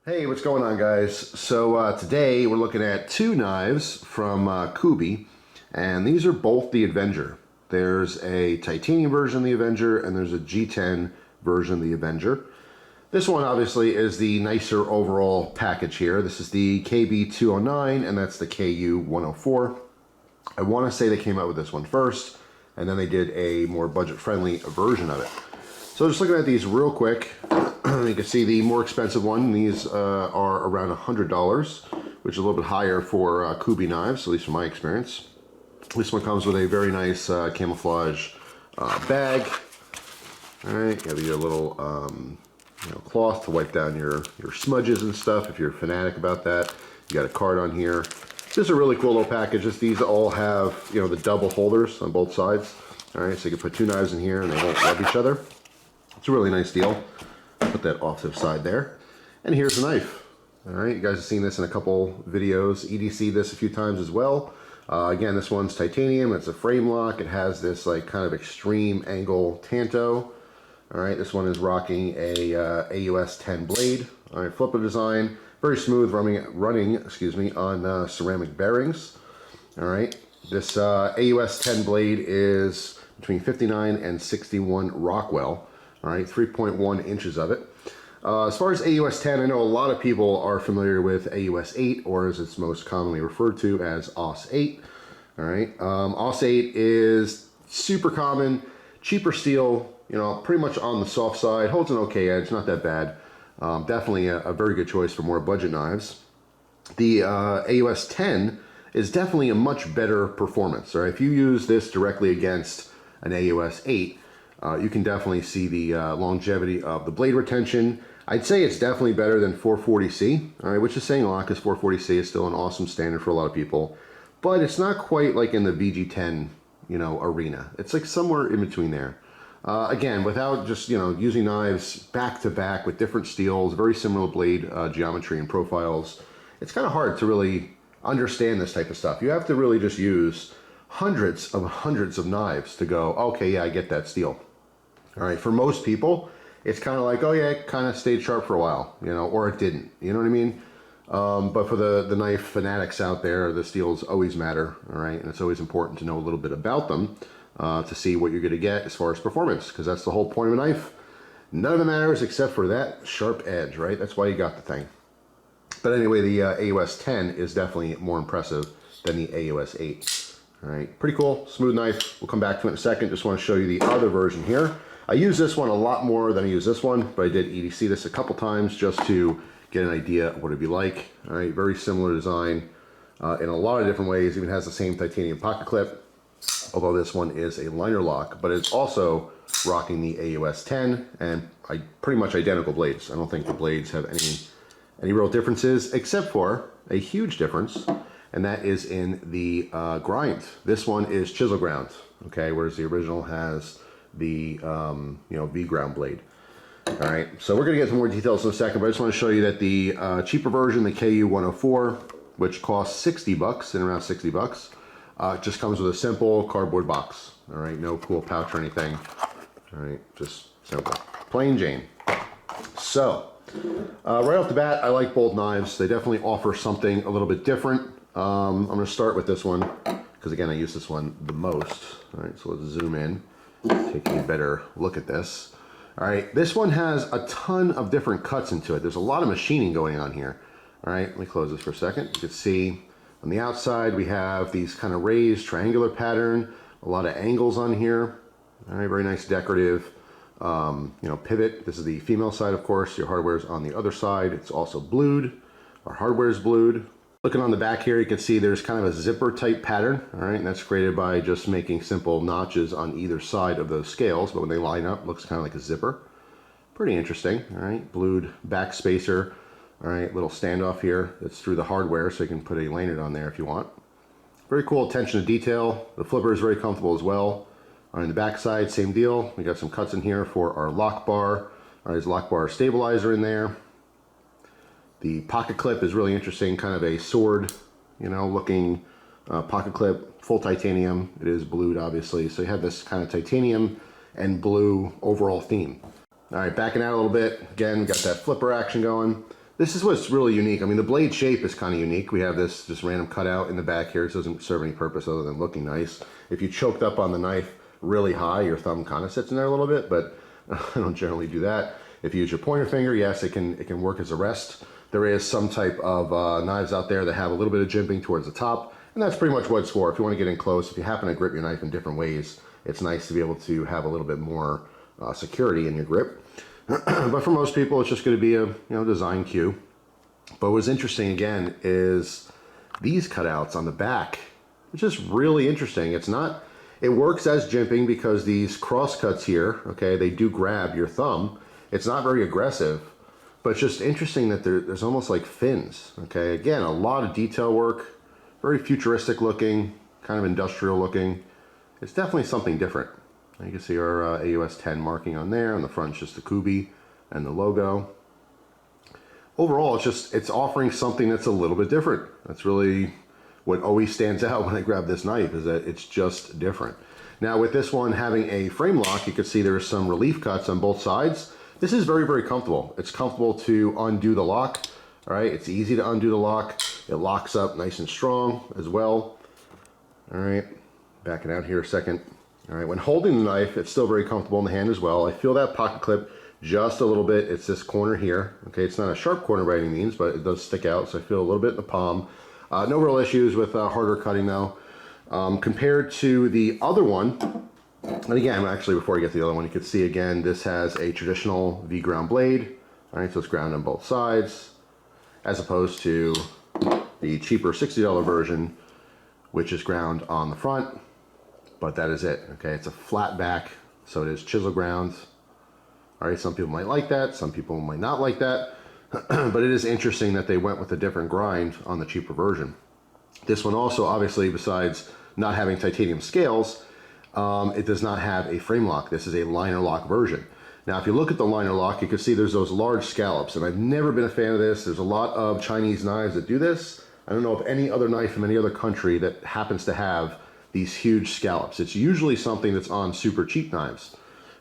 Hey, what's going on, guys? So today we're looking at two knives from Kuby, and these are both the Avenger. There's a titanium version of the Avenger, and there's a G10 version of the Avenger. This one obviously is the nicer overall package here. This is the KB209, and that's the KU104. I want to say they came out with this one first, and then they did a more budget-friendly version of it. So just looking at these real quick, you can see the more expensive one. These are around $100, which is a little bit higher for Kubey Knives, at least from my experience. This one comes with a very nice camouflage bag. All right, you have your little cloth to wipe down your smudges and stuff if you're a fanatic about that. You got a card on here. This is a really cool little package. These all have the double holders on both sides. All right, so you can put two knives in here and they won't rub each other. It's a really nice deal. Put that off to the side there. And here's the knife. All right, you guys have seen this in a couple videos. EDC this a few times as well. Again, this one's titanium. It's a frame lock. It has this like kind of extreme angle tanto. All right, this one is rocking a AUS 10 blade. All right, flipper design. Very smooth running on ceramic bearings. All right, this AUS 10 blade is between 59 and 61 Rockwell. All right, 3.1 inches of it. As far as AUS 10, I know a lot of people are familiar with AUS 8, or as it's most commonly referred to as AUS 8. All right, AUS 8 is super common, cheaper steel, pretty much on the soft side, holds an okay edge, not that bad. Definitely a very good choice for more budget knives. The AUS 10 is definitely a much better performance. All right, if you use this directly against an AUS 8, you can definitely see the longevity of the blade retention. I'd say it's definitely better than 440C, all right, which is saying a lot because 440C is still an awesome standard for a lot of people, but it's not quite like in the VG10, arena. It's like somewhere in between there. Again, without just, using knives back to back with different steels, very similar blade geometry and profiles, it's kind of hard to really understand this type of stuff. You have to really just use hundreds of knives to go, okay, yeah, I get that steel. All right, for most people, it's kind of like, oh yeah, it kind of stayed sharp for a while, or it didn't, you know what I mean? But for the knife fanatics out there, the steels always matter, all right? And it's always important to know a little bit about them to see what you're gonna get as far as performance, because that's the whole point of a knife. None of it matters except for that sharp edge, right? That's why you got the thing. But anyway, the AUS 10 is definitely more impressive than the AUS 8. All right, pretty cool, smooth knife. We'll come back to it in a second. Just want to show you the other version here. I use this one a lot more than I use this one, but I did EDC this a couple times just to get an idea of what it'd be like. All right, very similar design in a lot of different ways. Even has the same titanium pocket clip, although this one is a liner lock, but it's also rocking the AUS 10 and pretty much identical blades. I don't think the blades have any real differences, except for a huge difference, and that is in the grind. This one is chisel ground, okay, whereas the original has the V ground blade. All right, so we're gonna get some more details in a second, but I just want to show you that the cheaper version, the KU104, which costs 60 bucks, and around 60 bucks, just comes with a simple cardboard box. All right, no cool pouch or anything. All right, just simple, plain Jane. So right off the bat, I like both knives. They definitely offer something a little bit different. I'm gonna start with this one because again, I use this one the most. All right, so let's zoom in, take a better look at this. All right, this one has a ton of different cuts into it. There's a lot of machining going on here. All right, let me close this for a second. You can see on the outside, we have these kind of raised triangular pattern, a lot of angles on here. All right, very nice decorative, pivot. This is the female side, of course. Your hardware is on the other side. It's also blued. Our hardware is blued. Looking on the back here, you can see there's kind of a zipper type pattern, all right, and that's created by just making simple notches on either side of those scales, but when they line up, it looks kind of like a zipper. Pretty interesting, all right, blued back spacer, all right, little standoff here that's through the hardware, so you can put a lanyard on there if you want. Very cool attention to detail. The flipper is very comfortable as well. On the back side, same deal. We got some cuts in here for our lock bar. All right, there's a lock bar stabilizer in there. The pocket clip is really interesting, kind of a sword, looking pocket clip, full titanium. It is blued, obviously. So you have this kind of titanium and blue overall theme. All right, backing out a little bit. Again, we got that flipper action going. This is what's really unique. I mean, the blade shape is kind of unique. We have this just random cutout in the back here. It doesn't serve any purpose other than looking nice. If you choked up on the knife really high, your thumb kind of sits in there a little bit, but I don't generally do that. If you use your pointer finger, yes, it can work as a rest. There is some type of knives out there that have a little bit of jimping towards the top, and that's pretty much what it's for. If you want to get in close, if you happen to grip your knife in different ways, it's nice to be able to have a little bit more security in your grip. But for most people, it's just going to be a design cue. But what's interesting again is these cutouts on the back. It's just really interesting. It works as jimping because these cross cuts here, okay, they do grab your thumb. It's not very aggressive, but it's just interesting that there's almost like fins, okay? Again, a lot of detail work, very futuristic looking, kind of industrial looking. It's definitely something different. You can see our AUS 10 marking on there. On the front, just the Kuby and the logo. Overall, it's offering something that's a little bit different. That's really what always stands out when I grab this knife, is that it's just different. Now with this one having a frame lock, you can see there's some relief cuts on both sides. This is very, very comfortable. It's comfortable to undo the lock. All right, it's easy to undo the lock. It locks up nice and strong as well. All right, backing out here a second. All right, when holding the knife, it's still very comfortable in the hand as well. I feel that pocket clip just a little bit. It's this corner here. Okay, it's not a sharp corner by any means, but it does stick out, so I feel a little bit in the palm. No real issues with harder cutting though. Compared to the other one, and again, actually before I get to the other one, you can see again, this has a traditional V-ground blade. All right, so it's ground on both sides, as opposed to the cheaper $60 version, which is ground on the front, but that is it. Okay, it's a flat back, so it is chisel ground. All right, some people might like that, some people might not like that, but it is interesting that they went with a different grind on the cheaper version. This one also, obviously, besides not having titanium scales, it does not have a frame lock. This is a liner lock version. Now, if you look at the liner lock, you can see there's those large scallops, and I've never been a fan of this. There's a lot of Chinese knives that do this. I don't know of any other knife from any other country that happens to have these huge scallops. It's usually something that's on super cheap knives.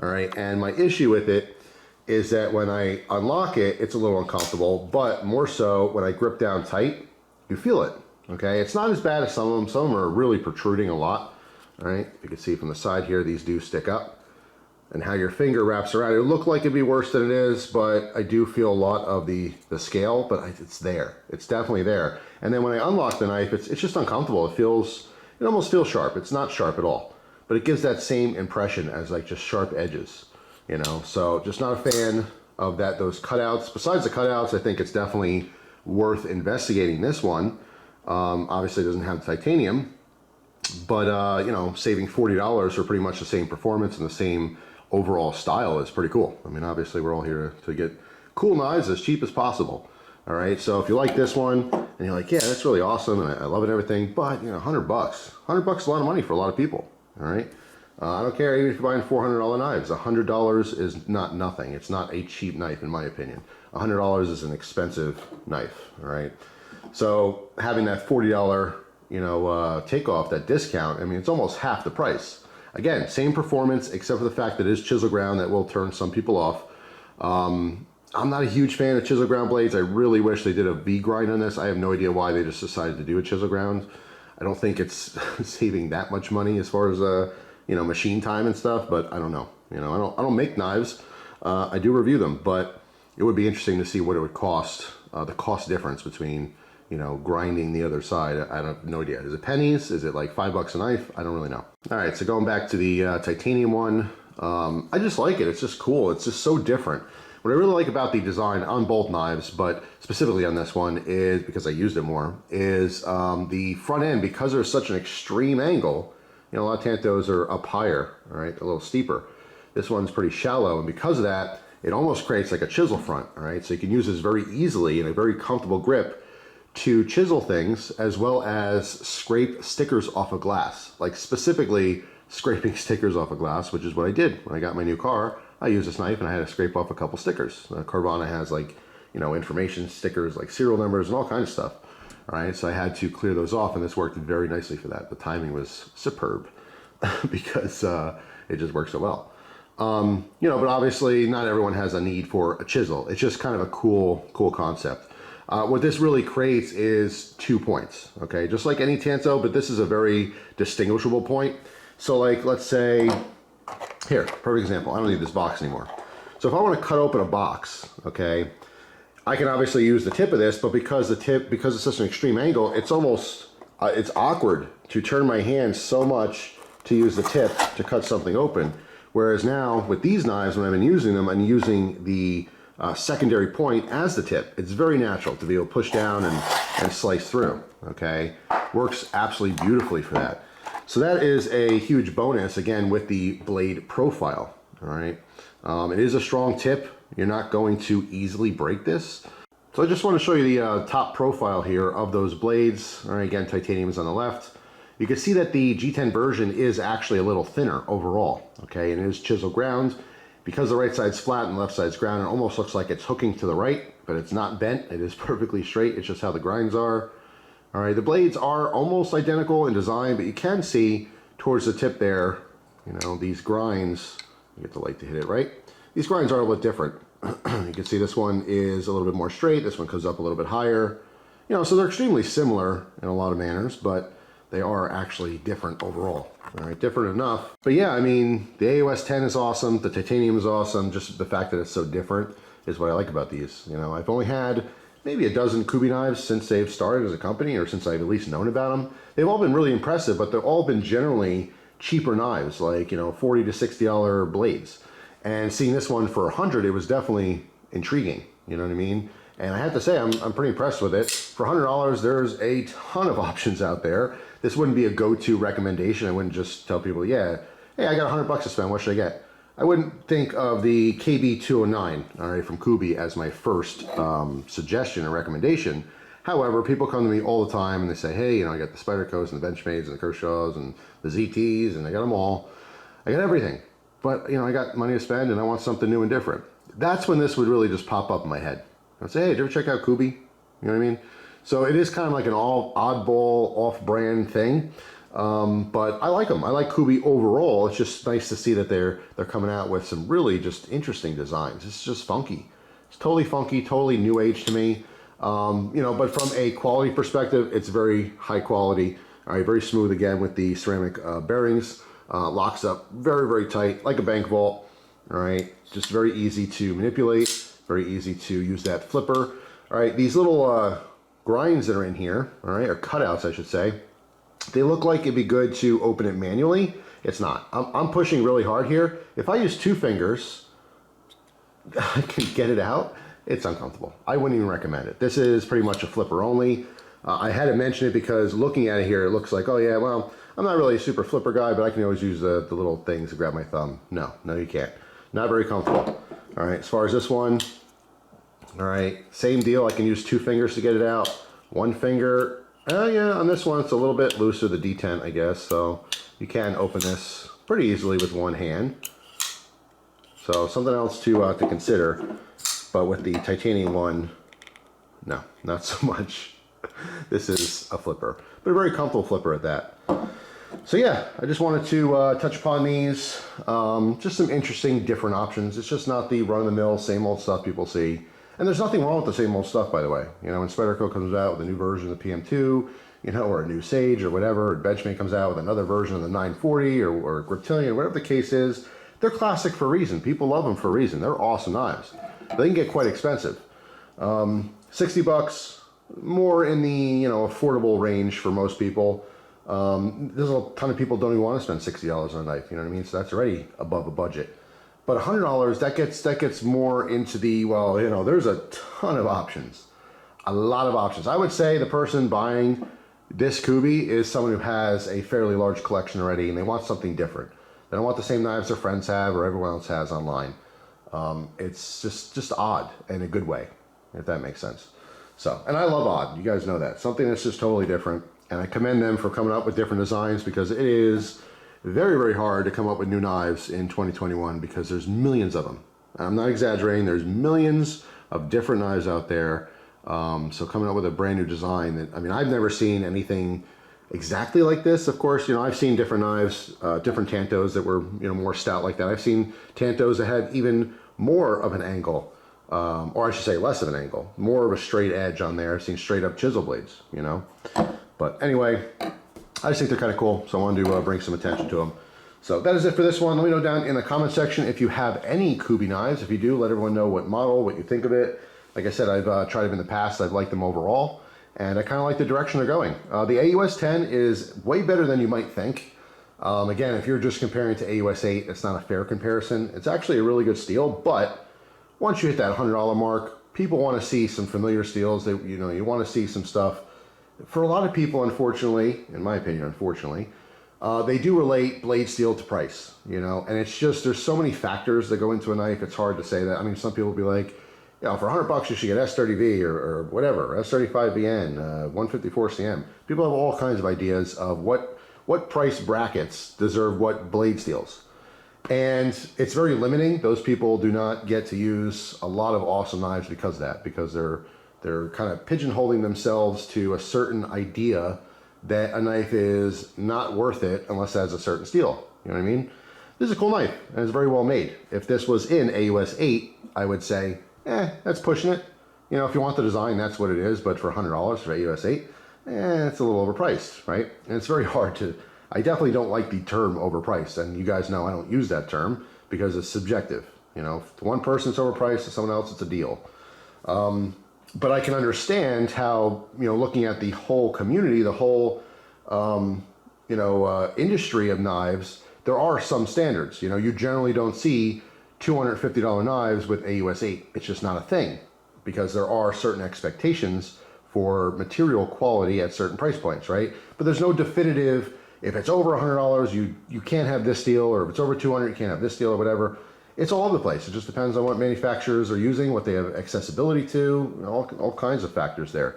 All right, and my issue with it is that when I unlock it, it's a little uncomfortable, but more so when I grip down tight, you feel it. Okay, it's not as bad as some of them. Some of them are really protruding a lot. All right, you can see from the side here, these do stick up. And how your finger wraps around it, look like it'd be worse than it is, but I do feel a lot of the scale, but it's there. It's definitely there. And then when I unlock the knife, it's just uncomfortable. It almost feels sharp. It's not sharp at all, but it gives that same impression as like just sharp edges, you know? So just not a fan of those cutouts. Besides the cutouts, I think it's definitely worth investigating this one. Obviously it doesn't have the titanium, but you know, saving $40 for pretty much the same performance and the same overall style is pretty cool. I mean, obviously we're all here to get cool knives as cheap as possible. All right, so if you like this one and you're like, yeah, that's really awesome and I love it and everything, but you know, $100 is a lot of money for a lot of people. All right, I don't care even if you're buying $400 knives. $100 is not nothing. It's not a cheap knife in my opinion. $100 is an expensive knife. All right, so having that $40 takeoff, that discount, I mean, it's almost half the price. Again, same performance, except for the fact that it is chisel ground. That will turn some people off. I'm not a huge fan of chisel ground blades. I really wish they did a V grind on this. I have no idea why they just decided to do a chisel ground. I don't think it's saving that much money as far as machine time and stuff, but I don't know. I don't make knives. I do review them, but it would be interesting to see what it would cost, the cost difference between grinding the other side. I have no idea. Is it pennies? Is it like $5 a knife? I don't really know. All right, so going back to the titanium one, I just like it. It's just cool. It's just so different. What I really like about the design on both knives, but specifically on this one, is because I used it more, is the front end, because there's such an extreme angle. A lot of Tantos are up higher, all right, a little steeper. This one's pretty shallow, and because of that, it almost creates like a chisel front, all right? So you can use this very easily in a very comfortable grip to chisel things, as well as scrape stickers off of glass, like specifically scraping stickers off of glass, which is what I did when I got my new car. I used this knife and I had to scrape off a couple stickers. Carvana has information stickers like serial numbers and all kinds of stuff. All right, so I had to clear those off, and this worked very nicely for that. The timing was superb because it just works so well. You know, but obviously not everyone has a need for a chisel. It's just kind of a cool concept. What this really creates is 2 points, okay? Just like any Tanto, but this is a very distinguishable point. So like, let's say, here, perfect example. I don't need this box anymore. So if I want to cut open a box, okay, I can obviously use the tip of this, but because it's such an extreme angle, it's almost, it's awkward to turn my hand so much to use the tip to cut something open. Whereas now with these knives, when I've been using them, I'm using the secondary point as the tip. It's very natural to be able to push down and slice through, okay? Works absolutely beautifully for that. So that is a huge bonus, again, with the blade profile, all right? It is a strong tip. You're not going to easily break this. So I just want to show you the top profile here of those blades. All right, again, titanium is on the left. You can see that the G10 version is actually a little thinner overall, okay? And it is chisel ground. Because the right side's flat and the left side's ground, it almost looks like it's hooking to the right, but it's not bent. It is perfectly straight. It's just how the grinds are. All right, the blades are almost identical in design, but you can see towards the tip there, you know, these grinds, you get the light to hit it, right? These grinds are a little bit different. You can see this one is a little bit more straight. This one comes up a little bit higher. You know, so they're extremely similar in a lot of manners, but they are actually different overall. All right, different enough. But yeah, I mean, the AOS 10 is awesome. The titanium is awesome. Just the fact that it's so different is what I like about these. You know, I've only had maybe a dozen Kubey knives since they've started as a company, or since I've at least known about them. They've all been really impressive, but they've all been generally cheaper knives, like, you know, $40 to $60 blades. And seeing this one for $100, it was definitely intriguing. You know what I mean? And I have to say, I'm pretty impressed with it. For $100, there's a ton of options out there. This wouldn't be a go-to recommendation. I wouldn't just tell people, yeah, hey, I got $100 to spend, what should I get? I wouldn't think of the KB209, all right, from Kuby as my first suggestion or recommendation. However, people come to me all the time and they say, hey, you know, I got the Spydercos and the Benchmades and the Kershaws and the ZTs, and I got them all. I got everything. But, you know, I got money to spend and I want something new and different. That's when this would really just pop up in my head. I'd say, hey, did you ever check out Kuby? You know what I mean? So it is kind of like an oddball, off-brand thing. But I like them. I like Kuby overall. It's just nice to see that they're coming out with some really just interesting designs. It's just funky. It's totally funky, totally new age to me. You know, but from a quality perspective, it's very high quality. All right, very smooth again with the ceramic bearings. Locks up very, very tight, like a bank vault. All right, just very easy to manipulate, very easy to use that flipper. All right, these little grinds that are in here, all right, or cutouts, I should say, they look like it'd be good to open it manually. It's not. I'm pushing really hard here. If I use 2 fingers, I can get it out. It's uncomfortable. I wouldn't even recommend it. This is pretty much a flipper only. I had to mention it because looking at it here, it looks like, oh yeah, well, I'm not really a super flipper guy, but I can always use the little things to grab my thumb. No, you can't. Not very comfortable. All right, as far as this one, all right, same deal. I can use 2 fingers to get it out. 1 finger, yeah, on this one, it's a little bit looser, the detent, I guess. So you can open this pretty easily with 1 hand. So something else to consider. But with the titanium one, no, not so much. This is a flipper, but a very comfortable flipper at that. So yeah, I just wanted to touch upon these. Just some interesting, different options. It's just not the run-of-the-mill, same old stuff people see. And there's nothing wrong with the same old stuff, by the way. You know, when Spyderco comes out with a new version of the PM2, you know, or a new Sage or whatever, or Benchmade comes out with another version of the 940 or Griptilian, whatever the case is, they're classic for a reason. People love them for a reason. They're awesome knives. They can get quite expensive. 60 bucks, more in the, you know, affordable range for most people. There's a ton of people don't even want to spend $60 on a knife, you know what I mean? So that's already above a budget. But $100, that gets more into the, well, you know, there's a ton of options. A lot of options. I would say the person buying this Kuby is someone who has a fairly large collection already and they want something different. They don't want the same knives their friends have or everyone else has online. It's just odd in a good way, if that makes sense. So, and I love odd. You guys know that. Something that's just totally different. And I commend them for coming up with different designs because it is very, very hard to come up with new knives in 2021 because there's millions of them. I'm not exaggerating. There's millions of different knives out there. So coming up with a brand new design that, I mean, I've never seen anything exactly like this. Of course, I've seen different knives, different tantos that were, more stout like that. I've seen tantos that had even more of an angle, or I should say less of an angle, more of a straight edge on there. I've seen straight up chisel blades, But anyway, I just think they're kind of cool, so I wanted to bring some attention to them. So that is it for this one. Let me know down in the comment section if you have any Kubey knives. If you do, let everyone know what model, what you think of it. Like I said, I've tried them in the past. I've liked them overall, and I kind of like the direction they're going. The AUS-10 is way better than you might think. Again, if you're just comparing to AUS-8, it's not a fair comparison. It's actually a really good steel, but once you hit that $100 mark, people want to see some familiar steels. You want to see some stuff. For a lot of people, unfortunately, in my opinion, unfortunately, they do relate blade steel to price, and it's just, there's so many factors that go into a knife, it's hard to say that. I mean, some people will be like, for $100 you should get S30V or whatever, S35VN, 154 CM. People have all kinds of ideas of what price brackets deserve what blade steels. And it's very limiting. Those people do not get to use a lot of awesome knives because of that, because they're kind of pigeonholing themselves to a certain idea that a knife is not worth it unless it has a certain steel. You know what I mean? This is a cool knife, and it's very well made. If this was in AUS-8, I would say, that's pushing it. If you want the design, that's what it is, but for $100 for AUS-8, it's a little overpriced, right? And it's very hard to, I definitely don't like the term overpriced, and you guys know I don't use that term because it's subjective. To one person it's overpriced, to someone else it's a deal. But I can understand how, looking at the whole community, the whole, industry of knives, there are some standards. You generally don't see $250 knives with AUS-8. It's just not a thing because there are certain expectations for material quality at certain price points, right? But there's no definitive, if it's over $100, you can't have this steel, or if it's over $200, you can't have this steel or whatever. It's all over the place. It just depends on what manufacturers are using, what they have accessibility to, all kinds of factors there.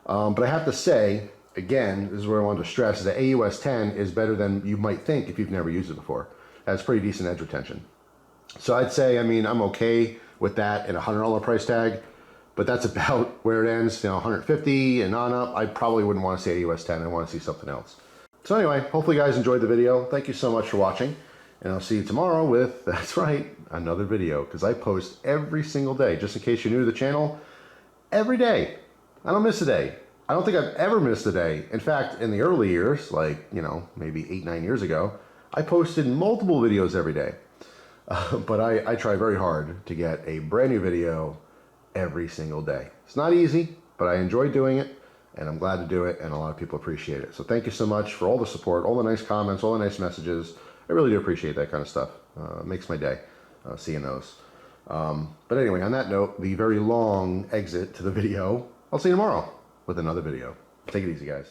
But I have to say, again, this is where I wanted to stress, the AUS-10 is better than you might think if you've never used it before. It has pretty decent edge retention. So I'd say, I'm okay with that in a $100 price tag, but that's about where it ends. $150 and on up, I probably wouldn't want to see AUS-10. I want to see something else. So anyway, hopefully you guys enjoyed the video. Thank you so much for watching. And I'll see you tomorrow with, that's right, another video, because I post every single day. Just in case you're new to the channel, every day. I don't miss a day. I don't think I've ever missed a day. In fact, in the early years, like, maybe 8-9 years ago, I posted multiple videos every day. But I try very hard to get a brand new video every single day. It's not easy, but I enjoy doing it, and I'm glad to do it, and a lot of people appreciate it. So thank you so much for all the support, all the nice comments, all the nice messages. I really do appreciate that kind of stuff. It makes my day seeing those. But anyway, on that note, the very long exit to the video, I'll see you tomorrow with another video. Take it easy, guys.